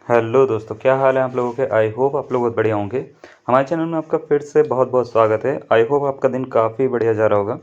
Hello दोस्तों, क्या हाल है आप लोगों के। आई होप आप लोग बहुत बढ़िया होंगे। हमारे चैनल में आपका फिर से बहुत बहुत स्वागत है। आई होप आपका दिन काफ़ी बढ़िया जा रहा होगा।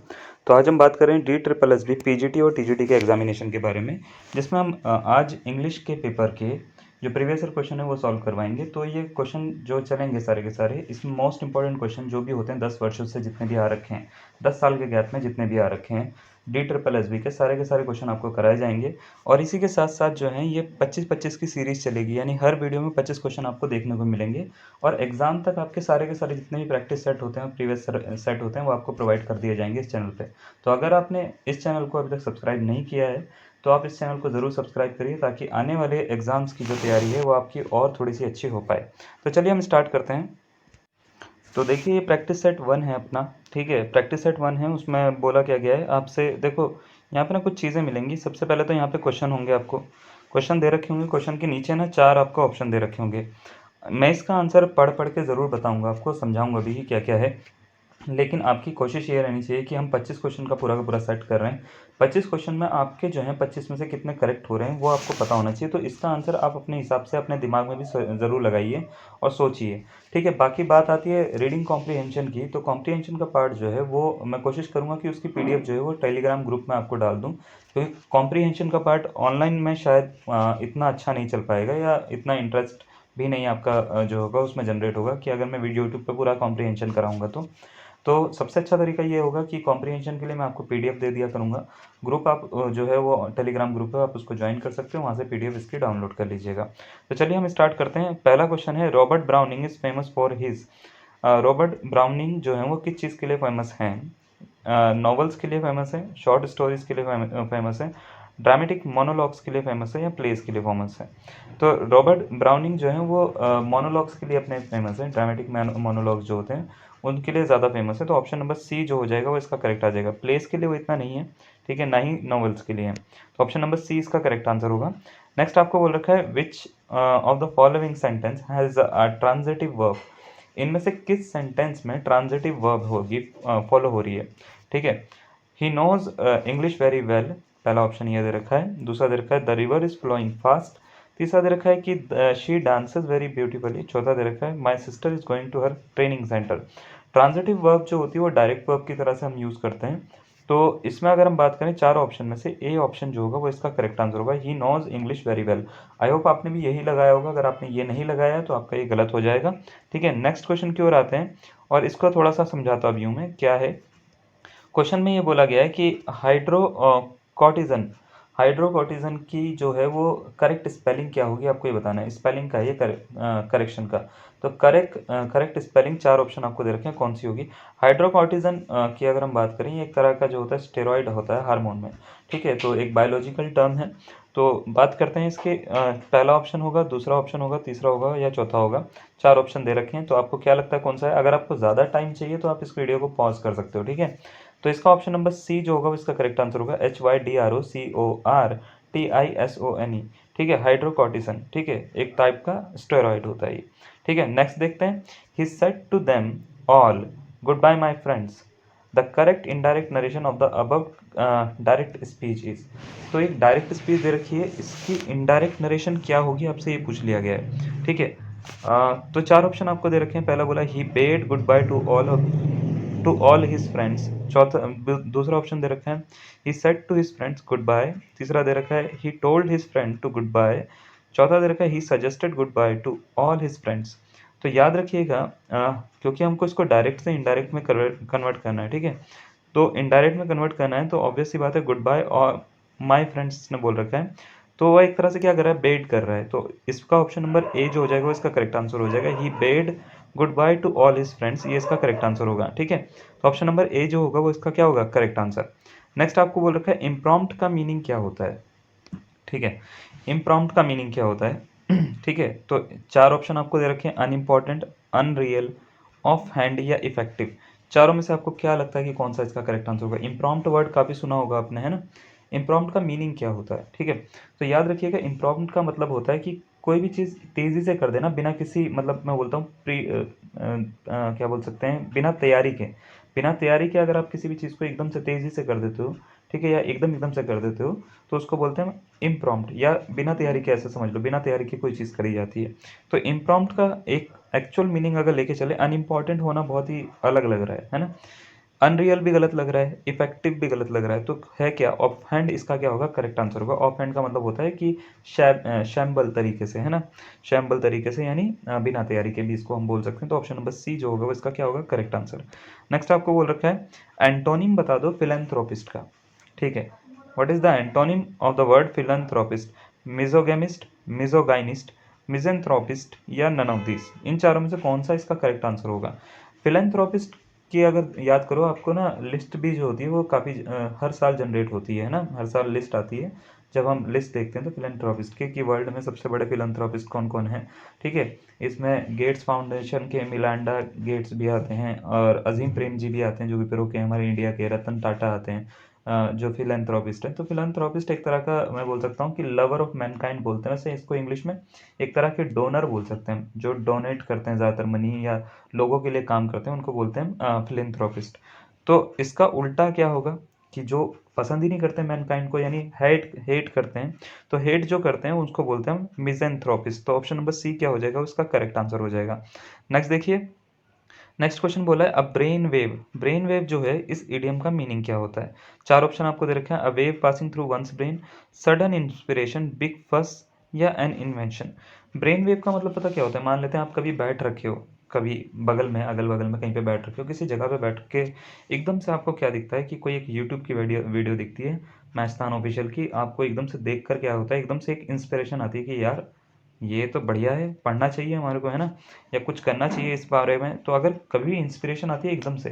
तो आज हम बात करें D triple S B PGT और टीजीटी के एग्जामिनेशन के बारे में, जिसमें हम आज इंग्लिश के पेपर के जो प्रीवियस ईयर क्वेश्चन है वो सॉल्व करवाएंगे। तो ये क्वेश्चन जो चलेंगे सारे के सारे, इसमें मोस्ट इंपॉर्टेंट क्वेश्चन जो भी होते हैं 10 वर्षों से जितने भी आ रखे हैं, 10 साल के गैप में जितने भी आ रखे हैं, डी ट्रिपल एस बी के सारे क्वेश्चन आपको कराए जाएंगे। और इसी के साथ साथ जो है ये 25-25 की सीरीज़ चलेगी, यानी हर वीडियो में 25 क्वेश्चन आपको देखने को मिलेंगे। और एग्जाम तक आपके सारे के सारे जितने भी प्रैक्टिस सेट होते हैं, प्रीवियस सेट होते हैं, वो आपको प्रोवाइड कर दिए जाएंगे इस चैनल पे। तो अगर आपने इस चैनल को अभी तक सब्सक्राइब नहीं किया है तो आप इस चैनल को ज़रूर सब्सक्राइब करिए, ताकि आने वाले एग्ज़ाम्स की जो तैयारी है वो आपकी और थोड़ी सी अच्छी हो पाए। तो चलिए हम स्टार्ट करते हैं। तो देखिए ये प्रैक्टिस सेट 1 है अपना। ठीक है, प्रैक्टिस सेट 1 है, उसमें बोला क्या गया है आपसे। देखो यहाँ पे ना कुछ चीज़ें मिलेंगी। सबसे पहले तो यहाँ पे क्वेश्चन होंगे, आपको क्वेश्चन दे रखे होंगे। क्वेश्चन के नीचे ना 4 आपको ऑप्शन दे रखे होंगे। मैं इसका आंसर पढ़ पढ़ के ज़रूर बताऊंगा, आपको समझाऊंगा भी कि क्या क्या है। लेकिन आपकी कोशिश ये रहनी चाहिए कि हम 25 क्वेश्चन का पूरा सेट कर रहे हैं। 25 क्वेश्चन में आपके जो हैं 25 में से कितने करेक्ट हो रहे हैं वो आपको पता होना चाहिए। तो इसका आंसर आप अपने हिसाब से अपने दिमाग में भी ज़रूर लगाइए और सोचिए। ठीक है, बाकी बात आती है रीडिंग कॉम्प्रीहेंशन की। तो कॉम्प्रीहेंशन का पार्ट जो है वो मैं कोशिश करूँगा कि उसकी पीडीएफ जो है वो टेलीग्राम ग्रुप में आपको डाल दूँ, क्योंकि कॉम्प्रीहेंशन का पार्ट ऑनलाइन में शायद इतना अच्छा नहीं चल पाएगा, या इतना इंटरेस्ट भी नहीं आपका जो होगा उसमें जनरेट होगा, कि अगर मैं वीडियो यूट्यूब पर पूरा कॉम्प्रीहेंशन कराऊंगा तो सबसे अच्छा तरीका ये होगा कि कॉम्प्रीहेंशन के लिए मैं आपको पीडीएफ दे दिया करूँगा। ग्रुप आप जो है वो टेलीग्राम ग्रुप है, आप उसको ज्वाइन कर सकते हो, वहाँ से पीडीएफ इसकी डाउनलोड कर लीजिएगा। तो चलिए हम स्टार्ट करते हैं। पहला क्वेश्चन है, Robert browning is famous for his. Robert browning जो है वो किस चीज़ के लिए फेमस हैं। नॉवेल्स के लिए फेमस है, शॉर्ट स्टोरीज के लिए फेमस है, ड्रामेटिक मोनोलॉग्स के लिए फेमस है, या प्लेस के लिए फेमस है। तो रॉबर्ट ब्राउनिंग जो है वो मोनोलॉग्स के लिए अपने फेमस है। ड्रामेटिक मोनोलॉग्स जो होते हैं उनके लिए ज़्यादा फेमस है। तो ऑप्शन नंबर सी जो हो जाएगा वो इसका करेक्ट आ जाएगा। प्लेस के लिए वो इतना नहीं है, ठीक है, ना ही नॉवेल्स के लिए है। तो ऑप्शन नंबर सी इसका करेक्ट आंसर होगा। नेक्स्ट आपको बोल रखा है, विच of the following sentence has a transitive verb. इनमें से किस सेंटेंस में ट्रांजिटिव वर्ब होगी, फॉलो हो रही है। ठीक है, he knows English very well, पहला ऑप्शन ये दे रखा है। दूसरा दे रखा है, the river is flowing fast. तीसरा दे रखा है कि शी डांसेस वेरी ब्यूटीफुली। चौथा दे रखा है, my sister is going to her training centre. Transitive verb जो होती है वो डायरेक्ट वर्ब की तरह से हम यूज़ करते हैं। तो इसमें अगर हम बात करें चार ऑप्शन में से, ए ऑप्शन जो होगा वो इसका करेक्ट आंसर होगा, he knows English very well. I hope आपने भी यही लगाया होगा। अगर आपने ये नहीं लगाया तो आपका ये गलत हो जाएगा। ठीक है, नेक्स्ट क्वेश्चन की ओर आते हैं, और इसको थोड़ा सा समझाता भी हूँ मैं क्या है। क्वेश्चन में ये बोला गया है कि हाइड्रोकॉर्टिजन, हाइड्रोकॉर्टिजन की जो है वो करेक्ट स्पेलिंग क्या होगी, आपको ये बताना है। स्पेलिंग का है ये करेक्शन का। तो करेक्ट स्पेलिंग चार ऑप्शन आपको दे रखे हैं, कौन सी होगी। हाइड्रोकॉर्टिजन की अगर हम बात करें, ये एक तरह का जो होता है स्टेरॉइड होता है हार्मोन में। ठीक है, तो एक बायोलॉजिकल टर्म है। तो बात करते हैं इसके, पहला ऑप्शन होगा, दूसरा ऑप्शन होगा, तीसरा होगा, या चौथा होगा। चार ऑप्शन दे रखे हैं, तो आपको क्या लगता है कौन सा है। अगर आपको ज़्यादा टाइम चाहिए तो आप इस वीडियो को पॉज कर सकते हो। ठीक है, तो इसका ऑप्शन नंबर सी जो होगा वो इसका करेक्ट आंसर होगा, HYDROCORTISONE। ठीक है, हाइड्रोकॉर्टिसन, ठीक है, एक टाइप का स्टेरॉइड होता है ये। ठीक है, नेक्स्ट देखते हैं। He said to them all, goodbye my friends, the correct indirect narration of the above direct speech is. तो एक डायरेक्ट स्पीच दे रखी है, इसकी इनडायरेक्ट नरेशन क्या होगी आपसे ये पूछ लिया गया है। ठीक है, तो चार ऑप्शन आपको दे रखे हैं। पहला बोला, he bade goodbye to all his friends. चौथा, दूसरा ऑप्शन दे रखा है, he said to his friends goodbye. तीसरा दे रखा है, he told his friend to goodbye. चौथा दे रखा है, he suggested goodbye to all his friends. तो याद रखिएगा, क्योंकि हमको इसको डायरेक्ट से इनडायरेक्ट में कन्वर्ट करना है। ठीक है, तो इनडायरेक्ट में कन्वर्ट करना है तो ऑब्वियस सी बात है, गुड बाय और माय फ्रेंड्स ने बोल रखा है, तो वह एक तरह से क्या कर रहा है, बेड कर रहा है। तो इसका ऑप्शन नंबर ए जो हो जाएगा वो इसका करेक्ट आंसर हो जाएगा, he bade goodbye to all his friends, ये इसका करेक्ट आंसर होगा। ठीक है, तो ऑप्शन नंबर ए जो होगा वो इसका क्या होगा, करेक्ट आंसर। नेक्स्ट आपको बोल रखा है, इम्प्रॉम्प्ट का मीनिंग क्या होता है। ठीक है, इम्प्रॉम्प्ट का मीनिंग क्या होता है। ठीक है, तो चार ऑप्शन आपको दे रखे हैं, अनइम्पॉर्टेंट, अनरियल, ऑफ हैंड, या इफेक्टिव। चारों में से आपको क्या लगता है कि कौन सा इसका करेक्ट आंसर होगा। इम्प्रॉम्प्ट वर्ड काफ़ी सुना होगा आपने, है ना। इम्प्रॉम्प्ट का मीनिंग क्या होता है। ठीक है, तो याद रखिएगा, इम्प्रॉम्प्ट का मतलब होता है कि कोई भी चीज़ तेज़ी से कर देना, बिना किसी, मतलब मैं बोलता हूँ क्या बोल सकते हैं, बिना तैयारी के। बिना तैयारी के अगर आप किसी भी चीज़ को एकदम से तेज़ी से कर देते हो, ठीक है, या एकदम एकदम से कर देते हो तो उसको बोलते हैं इम्प्रॉम्प्ट, या बिना तैयारी के, ऐसे समझ लो बिना तैयारी के कोई चीज़ करी जाती है। तो इम्प्रॉम्प्ट का एक एक्चुअल मीनिंग अगर लेके चले, अनइम्पॉर्टेंट होना बहुत ही अलग लग रहा है ना, अनरियल भी गलत लग रहा है, इफेक्टिव भी गलत लग रहा है, तो है क्या, ऑफ हैंड इसका क्या होगा, करेक्ट आंसर होगा। ऑफ हैंड का मतलब होता है कि शैम्बल तरीके से, है ना, शैम्बल तरीके से, यानी बिना तैयारी के भी इसको हम बोल सकते हैं। तो ऑप्शन नंबर सी जो होगा वो इसका क्या होगा, करेक्ट आंसर। नेक्स्ट आपको बोल रखा है एंटोनिम बता दो फिलेंथ्रोपिस्ट का। ठीक है, what is the antonym of the word philanthropist? Misogamist, misogynist, misanthropist या नन ऑफ दिस? इन चारों में से कौन सा इसका करेक्ट आंसर होगा? फिलेंथ्रोपिस्ट की अगर याद करो, आपको ना लिस्ट भी जो होती है वो काफ़ी हर साल जनरेट होती है ना, हर साल लिस्ट आती है। जब हम लिस्ट देखते हैं तो फिलेंथ्रोपिस्ट के कि वर्ल्ड में सबसे बड़े फिलेंथ्रोपिस्ट कौन कौन हैं, ठीक है, इसमें गेट्स फाउंडेशन के मिलांडा गेट्स भी आते हैं, और अजीम प्रेम जी भी आते हैं जो विप्रो के हमारे इंडिया के, रतन टाटा आते हैं, जो फिलेंथ्रोपिस्ट है। तो फिलेंथ्रोपिस्ट एक तरह का मैं बोल सकता हूँ कि लवर ऑफ मैनकाइंड बोलते हैं वैसे इसको इंग्लिश में, एक तरह के डोनर बोल सकते हैं, जो डोनेट करते हैं ज़्यादातर मनी या लोगों के लिए काम करते हैं, उनको बोलते हैं फिलेंथ्रोपिस्ट। तो इसका उल्टा क्या होगा कि जो पसंद ही नहीं करते मैनकाइंड को, यानी हेट हेट करते हैं, तो हेट जो करते हैं उसको बोलते हैं मिजेंथ्रोपिस्ट। तो ऑप्शन नंबर सी क्या हो जाएगा, उसका करेक्ट आंसर हो जाएगा। नेक्स्ट देखिए, नेक्स्ट क्वेश्चन बोला है a brain wave. Brain wave जो है इस इडियम का मीनिंग क्या होता है? चार ऑप्शन आपको दे रखे हैं, a wave passing through once brain, sudden inspiration, big फस या एन इन्वेंशन। ब्रेन वेव का मतलब पता क्या होता है? मान लेते हैं आप कभी बैठ रखे हो, कभी बगल में, अगल बगल में कहीं पे बैठ रखे हो, किसी जगह पे बैठ के एकदम से आपको क्या दिखता है कि कोई एक यूट्यूब की वीडियो वीडियो दिखती है, मैचस्थान ऑफिशियल की, आपको एकदम से देख कर क्या होता है, एकदम से एक इंस्पिरेशन आती है कि यार ये तो बढ़िया है, पढ़ना चाहिए हमारे को, है ना, या कुछ करना चाहिए इस बारे में। तो अगर कभी इंस्पिरेशन आती है एकदम से,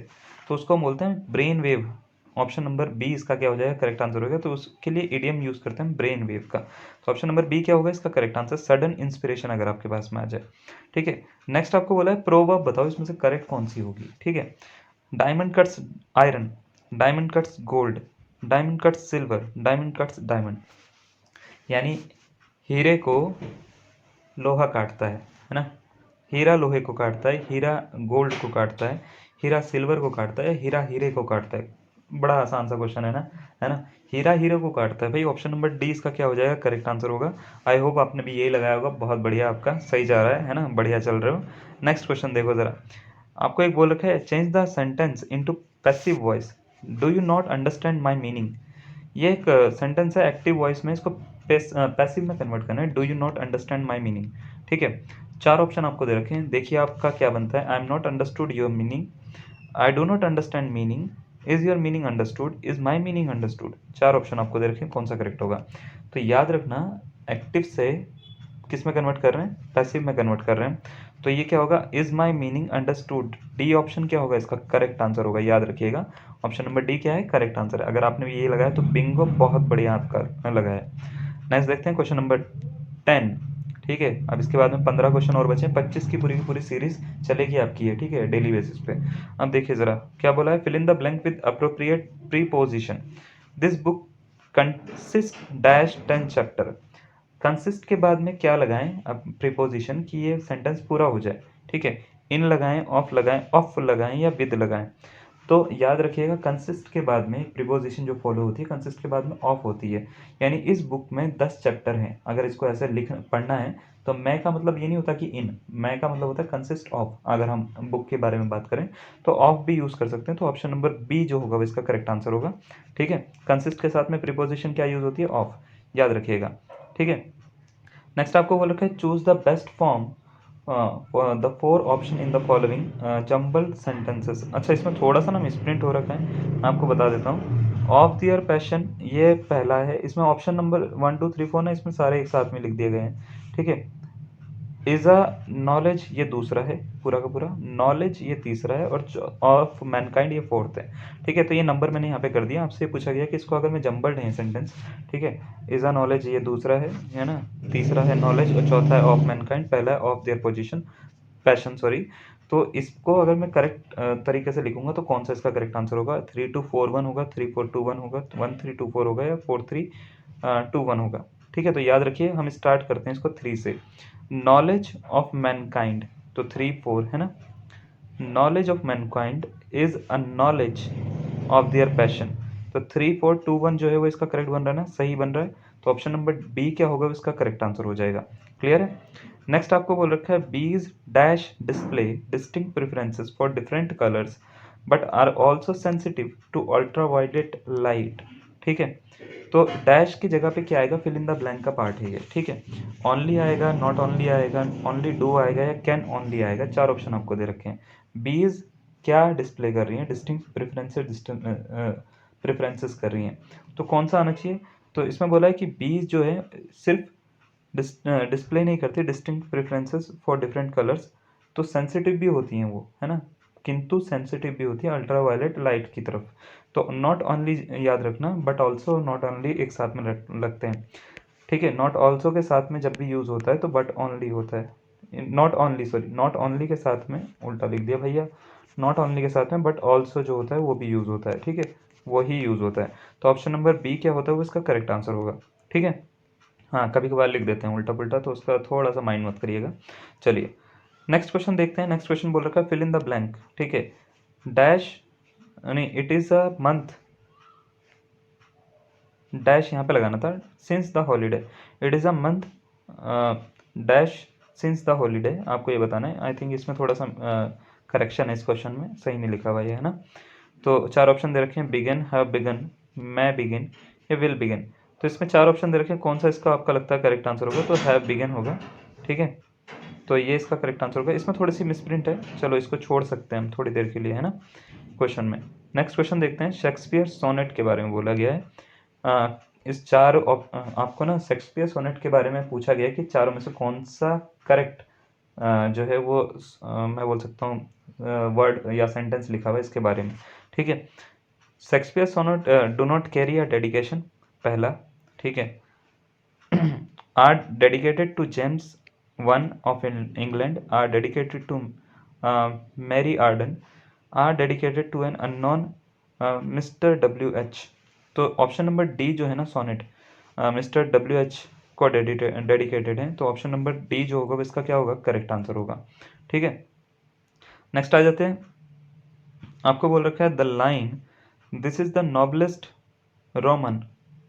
तो उसको हम बोलते हैं brain wave. Option number B इसका क्या हो जाएगा, करेक्ट आंसर होगा। तो उसके लिए इडियम यूज करते हैं ब्रेन वेव का। तो ऑप्शन नंबर बी क्या होगा इसका करेक्ट आंसर, सडन इंस्पिरेशन अगर आपके पास में आ जाए। ठीक है, नेक्स्ट आपको बोला है प्रोवर्ब बताओ इसमें से करेक्ट कौन सी होगी। ठीक है, diamond cuts iron, diamond cuts gold, diamond cuts silver, diamond cuts diamond. यानी हीरे को लोहा काटता है ना, हीरा लोहे को काटता है, हीरा गोल्ड को काटता है, हीरा सिल्वर को काटता है, हीरा हीरे को काटता है। बड़ा आसान सा क्वेश्चन है ना, हीरा हीरे को काटता है भाई। ऑप्शन नंबर डी इसका क्या हो जाएगा, करेक्ट आंसर होगा। आई होप आपने भी यही लगाया होगा, बहुत बढ़िया, आपका सही जा रहा है ना, बढ़िया चल रहे हो। नेक्स्ट क्वेश्चन देखो ज़रा, आपको एक बोल रखा है change the sentence into passive voice, do you not understand my meaning. ये एक सेंटेंस है एक्टिव वॉइस में, इसको पैसिव में कन्वर्ट करना है, do you not understand my meaning. ठीक है, चार ऑप्शन आपको दे रखे हैं, देखिए आपका क्या बनता है। I am not understood your meaning, I do not understand meaning, is your meaning understood, is my meaning understood. चार ऑप्शन आपको दे रखे हैं, कौन सा करेक्ट होगा? तो याद रखना, एक्टिव से किस में कन्वर्ट कर रहे हैं, पैसिव में कन्वर्ट कर रहे हैं। तो ये क्या होगा, is my meaning understood. D option क्या होगा इसका करेक्ट आंसर होगा, याद रखिएगा। ऑप्शन नंबर डी क्या है, करेक्ट आंसर है। अगर आपने भी ये लगाया तो बिंगो, बहुत बढ़िया आपका लगा है। नेक्स्ट देखते हैं क्वेश्चन नंबर 10। ठीक है, अब इसके बाद में 15 क्वेश्चन और बचे, 25 की पूरी सीरीज चलेगी आपकी है, ठीक है, डेली बेसिस पे। अब देखिए जरा क्या बोला है, fill in the blank with appropriate preposition, this book consist dash 10 chapter. Consist के बाद में क्या लगाएं अब प्रीपोजिशन कि ये सेंटेंस पूरा हो जाए। ठीक है, इन लगाएं, ऑफ लगाएं या विद लगाएं। तो याद रखिएगा, कंसिस्ट के बाद में प्रीपोजिशन जो फॉलो होती है, कंसिस्ट के बाद में ऑफ होती है। यानी इस बुक में 10 चैप्टर हैं, अगर इसको ऐसे लिख पढ़ना है तो मैं का मतलब ये नहीं होता कि इन, मैं का मतलब होता है कंसिस्ट ऑफ। अगर हम बुक के बारे में बात करें तो ऑफ भी यूज़ कर सकते हैं। तो ऑप्शन नंबर बी जो होगा वो इसका करेक्ट आंसर होगा। ठीक है, कंसिस्ट के साथ में प्रीपोजिशन क्या यूज़ होती है, ऑफ, याद रखिएगा। ठीक है, नेक्स्ट आपको बोल रखा है choose the best form the 4 option in the following jumbled sentences. अच्छा, इसमें थोड़ा सा ना मिसप्रिंट हो रखा है, मैं आपको बता देता हूँ। ऑफ दियर पैशन ये पहला है, इसमें ऑप्शन नंबर 1 2 3 4 ना, इसमें सारे एक साथ में लिख दिए गए हैं। ठीक है, इज़ अ नॉलेज ये दूसरा है, पूरा का पूरा नॉलेज ये तीसरा है, और ऑफ मैनकाइंड ये फोर्थ है। ठीक है, तो ये नंबर मैंने यहाँ पे कर दिया। आपसे पूछा गया कि इसको अगर मैं जम्बल्ड है सेंटेंस, ठीक है, इज़ अ नॉलेज ये दूसरा है ना, तीसरा है नॉलेज, और चौथा है ऑफ मैनकाइंड, पहला है of their position passion, sorry. तो इसको अगर मैं करेक्ट तरीके से लिखूंगा तो कौन सा इसका करेक्ट आंसर होगा, 3 2 4 1 होगा, 3 4 2 1 होगा, 1 3 2 4 होगा, या 4 3 2 1 होगा। ठीक है, तो याद रखिए, हम स्टार्ट करते हैं इसको 3 से। नॉलेज ऑफ मैनकाइंड, तो 3 4 है ना, knowledge of Mankind is a knowledge of their passion, तो 3 4 2 1 जो है वो इसका करेक्ट बन रहा है ना, सही बन रहा है। तो ऑप्शन नंबर बी क्या होगा, इसका करेक्ट आंसर हो जाएगा। क्लियर है। नेक्स्ट आपको बोल रखा है bees dash display distinct preferences for different colours but are also sensitive to ultraviolet light. ठीक है, तो डैश की जगह पे क्या आएगा, फिल इन द ब्लैंक का पार्ट है ये। ठीक है, ओनली आएगा, नॉट ओनली आएगा, ओनली डू आएगा या कैन ओनली आएगा। चार ऑप्शन आपको दे रखे हैं। बीज क्या डिस्प्ले कर रही हैं, डिस्टिंक्ट प्रेफरेंसेस कर रही हैं, तो कौन सा आना चाहिए। तो इसमें बोला है कि बीज जो है सिर्फ डिस्प्ले नहीं करती distinct preferences for different colours, तो सेंसिटिव भी होती हैं वो, है ना, किंतु सेंसिटिव भी होती है अल्ट्रावायलेट लाइट की तरफ। तो नॉट ओनली याद रखना, बट ऑल्सो नॉट ओनली एक साथ में लगते हैं। ठीक है, नॉट ऑल्सो के साथ में जब भी यूज़ होता है तो बट ओनली होता है। Not only, sorry, not only के साथ में उल्टा लिख दिया भैया, नॉट ओनली के साथ में बट ऑल्सो जो होता है वो भी यूज़ होता है। ठीक है, वही यूज़ होता है। तो ऑप्शन नंबर बी क्या होता है वो इसका करेक्ट आंसर होगा। ठीक है, हाँ कभी कभार लिख देते हैं उल्टा पुल्टा, तो उसका थोड़ा सा माइंड मत करिएगा। चलिए नेक्स्ट क्वेश्चन देखते हैं। नेक्स्ट क्वेश्चन बोल रखा है फिल इन द ब्लैंक। ठीक है, डैश नहीं, it is a month, dash यहाँ पे लगाना था, since the holiday, it is a month dash since the holiday, आपको ये बताना है। आई थिंक इसमें थोड़ा सा करेक्शन है इस क्वेश्चन में, सही नहीं लिखा हुआ है ना। तो चार ऑप्शन दे रखे हैं, बिगिन, हैव बिगन, मैं बिगिन या विल बिगिन। तो इसमें चार ऑप्शन दे रखे हैं, कौन सा इसका आपका लगता है करेक्ट आंसर होगा। तो हैव बिगन होगा। ठीक है, तो ये इसका करेक्ट आंसर होगा। इसमें थोड़ी सी मिसप्रिंट है, चलो इसको छोड़ सकते हैं हम थोड़ी देर के लिए, है ना, क्वेश्चन में। नेक्स्ट क्वेश्चन देखते हैं, शेक्सपियर सोनेट के बारे में बोला गया है। इस आपको ना शेक्सपियर सोनेट के बारे में पूछा गया है कि चारों में से कौन सा करेक्ट जो है वो मैं बोल सकता हूँ वर्ड या सेंटेंस लिखा हुआ है इसके बारे में। ठीक है, Shakespeare sonnet do not carry a dedication, पहला। ठीक है, are dedicated to James one of England, are dedicated to Mary Arden, are dedicated to an unknown mister W H. तो ऑप्शन नंबर डी जो है ना, सोनेट मिस्टर डब्ल्यू एच को dedicated है। तो ऑप्शन नंबर डी जो होगा इसका क्या होगा, करेक्ट आंसर होगा। ठीक है, नेक्स्ट आ जाते हैं। आपको बोल रखा है the line this is the noblest Roman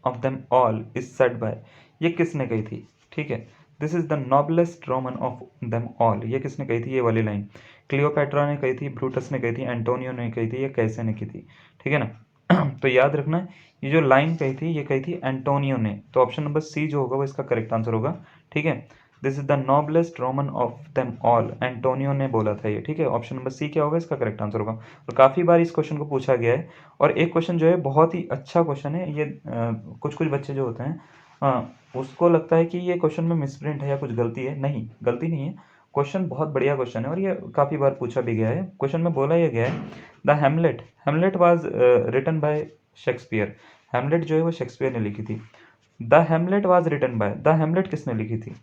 of them all is said by, ये किसने कही थी। ठीक है, this is the noblest Roman of them all, ये किसने कही थी, ये वाली लाइन क्लियोपैट्रा ने कही थी, ब्रूटस ने कही थी, एंटोनियो ने कही थी, या कैसे ने की थी। ठीक है ना। तो याद रखना, ये जो लाइन कही थी ये कही थी एंटोनियो ने। तो ऑप्शन नंबर सी जो होगा वो इसका करेक्ट आंसर होगा। ठीक है, this is the noblest Roman of them all, Antonio ने बोला था ये। ठीक है, ऑप्शन नंबर सी क्या होगा, इसका करेक्ट आंसर होगा। और काफ़ी बार इस क्वेश्चन को पूछा गया है। और एक क्वेश्चन जो है बहुत ही अच्छा क्वेश्चन है ये, कुछ कुछ बच्चे जो होते हैं उसको लगता है कि ये क्वेश्चन में मिसप्रिंट है या कुछ गलती है। नहीं, गलती नहीं है, क्वेश्चन बहुत बढ़िया क्वेश्चन है और ये काफ़ी बार पूछा भी गया है। क्वेश्चन में बोला यह गया है the Hamlet, Hamlet was written by Shakespeare, Hamlet जो है वो शेक्सपियर ने लिखी थी। The Hamlet was written by, the Hamlet किसने लिखी थी।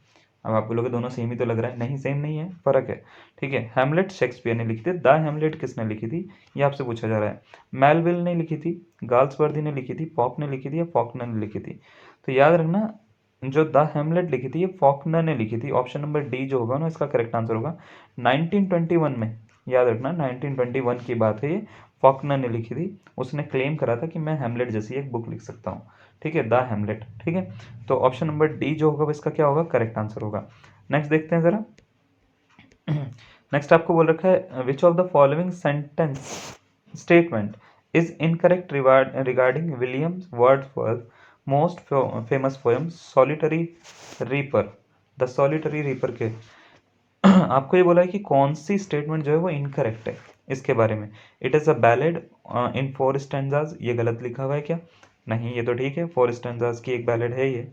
अब आप बोलोगे दोनों सेम ही तो लग रहा है, नहीं सेम नहीं है, फर्क है। ठीक है, हेमलेट शेक्सपियर ने लिखी थी, द हेमलेट किसने लिखी थी, ये आपसे पूछा जा रहा है। मेलविल ने लिखी थी, गाल्सवर्दी ने लिखी थी, पॉप ने लिखी थी, या फॉकनर ने लिखी थी। तो याद रखना, जो द हेमलेट लिखी थी ये फॉकनर ने लिखी थी। ऑप्शन नंबर डी जो होगा ना इसका करेक्ट आंसर होगा। 1921 में, याद रखना 1921 की बात है ये, फॉकनर ने लिखी थी। उसने क्लेम करा था कि मैं हेमलेट जैसी एक बुक लिख सकता हूँ। ठीक है, द हेमलेट। ठीक है, तो ऑप्शन नंबर डी जो होगा इसका क्या होगा, करेक्ट आंसर होगा। नेक्स्ट देखते हैं ज़रा। नेक्स्ट आपको बोल रखा है विच of the following sentence statement is incorrect regarding Williams Wordsworth most famous poem solitary reaper. The solitary reaper के आपको ये बोला है कि कौन सी स्टेटमेंट जो है वो इनकरेक्ट है इसके बारे में। It is a ballad in 4 stanzas, ये गलत लिखा हुआ है क्या, नहीं ये तो ठीक है, 4 स्टैंजाज की एक बैलेड है ये।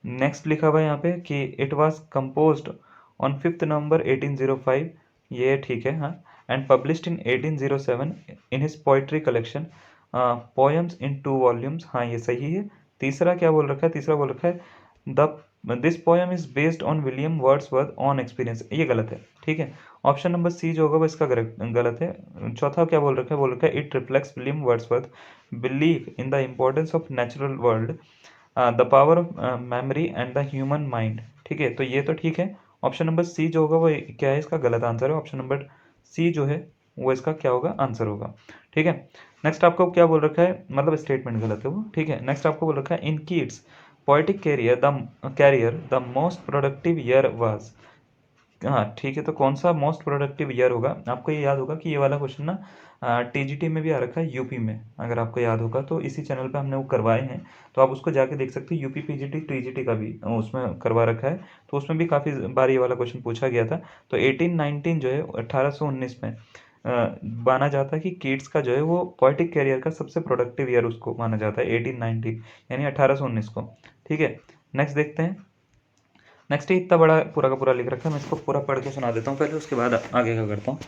नेक्स्ट लिखा हुआ है यहाँ पे कि इट वाज कंपोज्ड ऑन 5 नवंबर 1805, ये ठीक है हाँ, and published in 1807 in his poetry collection poems in 2 volumes, हाँ ये सही है। तीसरा क्या बोल रखा है, तीसरा बोल रखा है the this poem is based on William Wordsworth on experience, ये गलत है। ठीक है, ऑप्शन नंबर सी जो होगा वो इसका गलत है। चौथा क्या बोल रखा है, बोल रखा है it reflects William Wordsworth believe in the importance of natural world, the power of memory and the human mind. ठीक है, तो ये तो ठीक है। ऑप्शन नंबर सी जो होगा वो क्या है, इसका गलत आंसर है। ऑप्शन नंबर सी जो है वो इसका क्या होगा, आंसर होगा। ठीक है, नेक्स्ट आपको क्या बोल रखा है, मतलब स्टेटमेंट गलत है वो, ठीक है। नेक्स्ट आपको बोल रखा है in kids poetic career the most productive year was. हाँ ठीक है, तो कौन सा मोस्ट प्रोडक्टिव ईयर होगा, आपको ये याद होगा कि ये वाला क्वेश्चन ना टीजीटी में भी आ रखा है, यूपी में, अगर आपको याद होगा तो इसी चैनल पे हमने वो करवाए हैं, तो आप उसको जाके देख सकते हैं। यूपी पीजीटी टीजीटी का भी उसमें करवा रखा है, तो उसमें भी काफ़ी बार ये वाला क्वेश्चन पूछा गया था। तो 1819 जो है 1819 में माना जाता है कि किड्स का जो है वो पोएटिक कैरियर का सबसे प्रोडक्टिव ईयर उसको माना जाता है, 1819 यानी 1819 को, ठीक है। नेक्स्ट देखते हैं। नेक्स्ट ही इतना बड़ा पूरा का पूरा लिख रखा है, मैं इसको पूरा पढ़ के सुना देता हूँ पहले, उसके बाद आगे का करता हूँ।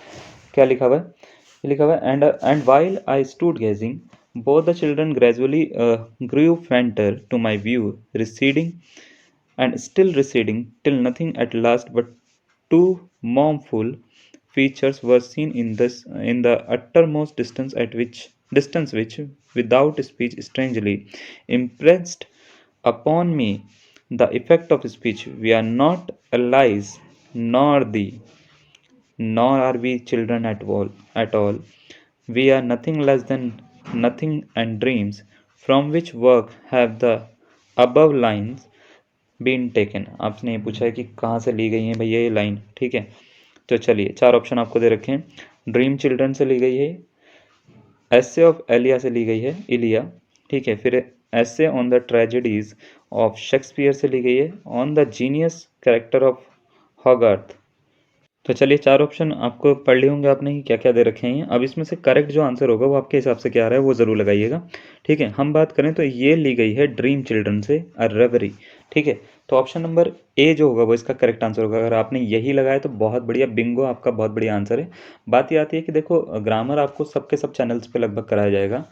क्या लिखा हुआ है, ये लिखा हुआ है and while I stood gazing both the children gradually grew fainter to my view, receding and still receding till nothing at last but two mournful features were seen in the uttermost distance which without speech strangely impressed upon me the effect of speech. We are not allies, nor thee, nor are we children at all. We are nothing less than nothing and dreams, from which work have the above lines been taken। आपने ये पूछा है कि कहाँ से ली गई है भैया ये लाइन, ठीक है। तो चलिए चार ऑप्शन आपको दे रखे हैं। ड्रीम चिल्ड्रन से ली गई है, एसे ऑफ एलिया से ली गई है, इलिया, ठीक है। फिर essay on the tragedies of Shakespeare से ली गई है, on the genius character of Hogarth. तो चलिए चार ऑप्शन आपको पढ़ लिए होंगे आपने कि क्या क्या दे रखे हैं। अब इसमें से करेक्ट जो आंसर होगा वो आपके हिसाब से क्या आ रहा है वो ज़रूर लगाइएगा, ठीक है। हम बात करें तो ये ली गई है ड्रीम चिल्ड्रन से, अ रेवरी, ठीक है। तो ऑप्शन नंबर ए जो होगा वो इसका करेक्ट आंसर होगा। अगर आपने यही लगाया तो बहुत बढ़िया, बिंगो, आपका बहुत बढ़िया आंसर है। बात ये आती है कि देखो ग्रामर आपको सबके सब चैनल्स पे लगभग कराया जाएगा,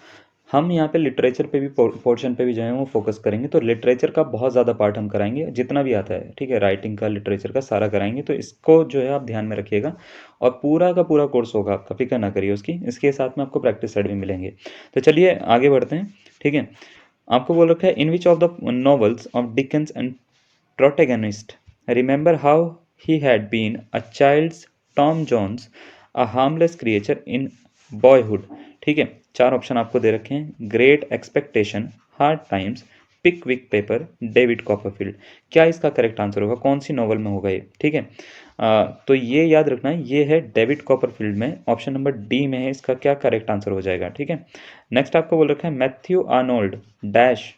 हम यहाँ पे लिटरेचर पे भी पोर्शन पे भी जो है वो फोकस करेंगे। तो लिटरेचर का बहुत ज़्यादा पार्ट हम कराएंगे, जितना भी आता है, ठीक है। राइटिंग का, लिटरेचर का सारा कराएंगे, तो इसको जो है आप ध्यान में रखिएगा। और पूरा का पूरा कोर्स होगा आपका, फिक्र ना करिए उसकी, इसके साथ में आपको प्रैक्टिस सेट भी मिलेंगे। तो चलिए आगे बढ़ते हैं, ठीक है। आपको बोल रखा है in which of the novels of Dickens and protagonist remember how he had been a child's Tom Jones, a harmless creature in boyhood, ठीक है। चार ऑप्शन आपको दे रखे हैं, great expectation, hard times, Pickwick paper, David Copperfield. क्या इसका correct answer होगा, कौन सी नॉवल में होगा ये, ठीक है। तो ये याद रखना है, ये है डेविड कॉपरफील्ड में, ऑप्शन नंबर डी में है इसका क्या करेक्ट आंसर हो जाएगा, ठीक है। नेक्स्ट आपको बोल रखा है मैथ्यू आर्नोल्ड डैश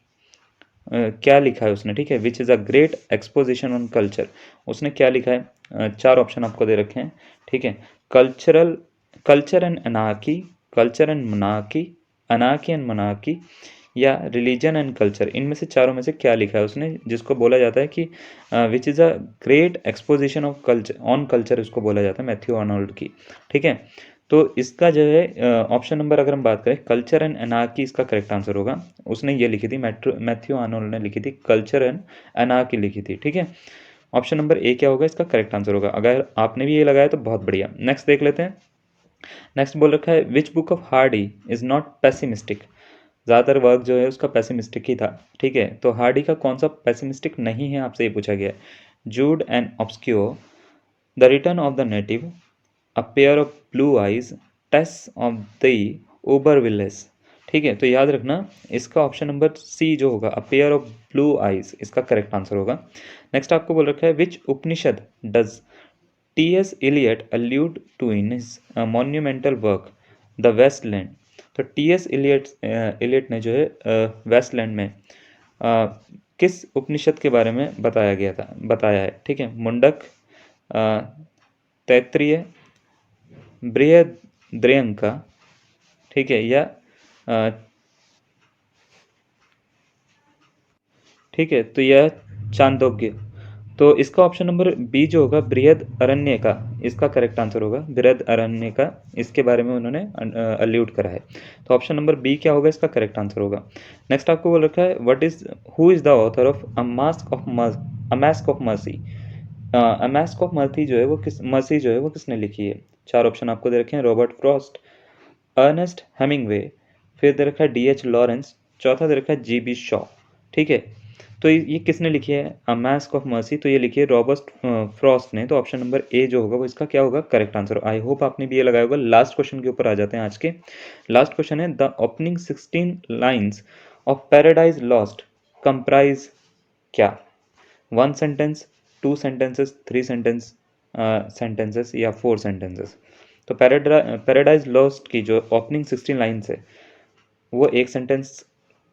क्या लिखा है उसने, ठीक है, which is a great exposition on culture, उसने क्या लिखा है। चार ऑप्शन आपको दे रखे हैं, ठीक है। Culture and anarchy, culture and monarchy, anarchy and monarchy, या रिलीजन एंड कल्चर। इनमें से चारों में से क्या लिखा है उसने, जिसको बोला जाता है कि which is a great exposition of culture on culture, इसको बोला जाता है मैथ्यू आर्नोल्ड की, ठीक है। तो इसका जो है ऑप्शन नंबर अगर हम बात करें कल्चर एंड एनार्की, इसका करेक्ट आंसर होगा। उसने ये लिखी थी, मैथ्यू आर्नोल्ड ने लिखी थी, कल्चर एंड एनार्की लिखी थी, ठीक है। ऑप्शन नंबर ए क्या होगा, इसका करेक्ट आंसर होगा। अगर आपने भी ये लगाया तो बहुत बढ़िया। नेक्स्ट देख लेते हैं। नेक्स्ट बोल रखा है which book of Hardy is not pessimistic. ज़्यादातर वर्क जो है उसका पेसिमिस्टिक ही था, ठीक है। तो हार्डी का कौन सा पेसिमिस्टिक नहीं है, आपसे ये पूछा गया है। Jude and obscure, the return of the native, a pair of blue eyes, Tess of the d'Urbervilles, ठीक है। तो याद रखना इसका ऑप्शन नंबर सी जो होगा, a pair of blue eyes, इसका करेक्ट आंसर होगा। नेक्स्ट आपको बोल रखा है which Upanishad does T S. Eliot allude to in his monumental work the wasteland. तो टी.एस. इलियट ने जो है वेस्टलैंड में किस उपनिषद के बारे में बताया है, ठीक है। मुंडक, तैत्तिरीय, बृहद्रंगिका, ठीक है, या ठीक है, तो यह चांदोग्य। तो इसका ऑप्शन नंबर बी जो होगा बृहद अरण्य का, इसका करेक्ट आंसर होगा बृहद अरण्य का, इसके बारे में उन्होंने अल्यूड करा है। तो ऑप्शन नंबर बी क्या होगा, इसका करेक्ट आंसर होगा। नेक्स्ट आपको बोल रखा है what is who is the author of a mask of mercy. A mask of mercy जो है वो किसने लिखी है। चार ऑप्शन आपको दे रखे हैं, रॉबर्ट फ्रॉस्ट, अर्नेस्ट हेमिंगवे, फिर दे रखा है डी.एच. लॉरेंस, चौथा दे रखा है जी.बी. शॉ, ठीक है। तो ये किसने लिखी है अ मास्क ऑफ मर्सी, तो ये लिखी है रॉबर्ट फ्रॉस्ट ने। तो ऑप्शन नंबर ए जो होगा वो इसका क्या होगा करेक्ट आंसर। आई होप आपने भी ये लगाया होगा। लास्ट क्वेश्चन के ऊपर आ जाते हैं आज के। लास्ट क्वेश्चन है the opening 16 lines of Paradise Lost comprise क्या? One sentence, two sentences, three sentences या फोर सेंटेंसेस। तो पैराडाइज लॉस्ट की जो ओपनिंग 16 लाइन्स है वो एक सेंटेंस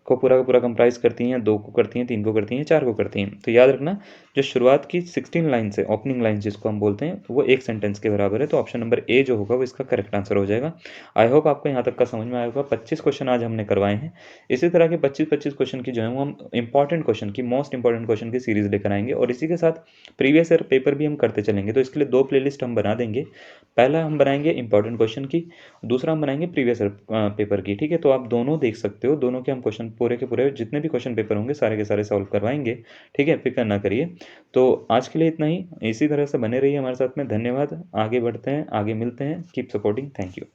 को पूरा का पूरा कंप्राइज करती हैं, दो को करती हैं, तीन को करती हैं, चार को करती हैं। तो याद रखना जो शुरुआत की 16 लाइन्स है, ओपनिंग लाइन्स जिसको हम बोलते हैं, तो वो एक सेंटेंस के बराबर है। तो ऑप्शन नंबर ए जो होगा वो इसका करेक्ट आंसर हो जाएगा। आई होप आपको यहाँ तक का समझ में आया होगा। 25 क्वेश्चन आज हमने करवाए हैं। इसी तरह के 25-25 क्वेश्चन की जो है वो हम इंपॉर्टेंट क्वेश्चन की, मोस्ट इंपॉर्टेंट क्वेश्चन की सीरीज लेकर आएंगे और इसी के साथ प्रीवियस ईयर पेपर भी हम करते चलेंगे। तो इसके लिए दो प्लेलिस्ट हम बना देंगे। पहला हम बनाएंगे इंपॉर्टेंट क्वेश्चन की, दूसरा हम बनाएंगे प्रीवियस ईयर पेपर की। ठीक है, तो आप दोनों देख सकते हो, दोनों के हम क्वेश्चन पूरे के पूरे जितने भी क्वेश्चन पेपर होंगे सारे के सारे सॉल्व करवाएंगे। ठीक है, फिक्र ना करिए। तो आज के लिए इतना ही। इसी तरह से बने रहिए हमारे साथ में। धन्यवाद। आगे बढ़ते हैं, आगे मिलते हैं। Keep supporting. Thank you.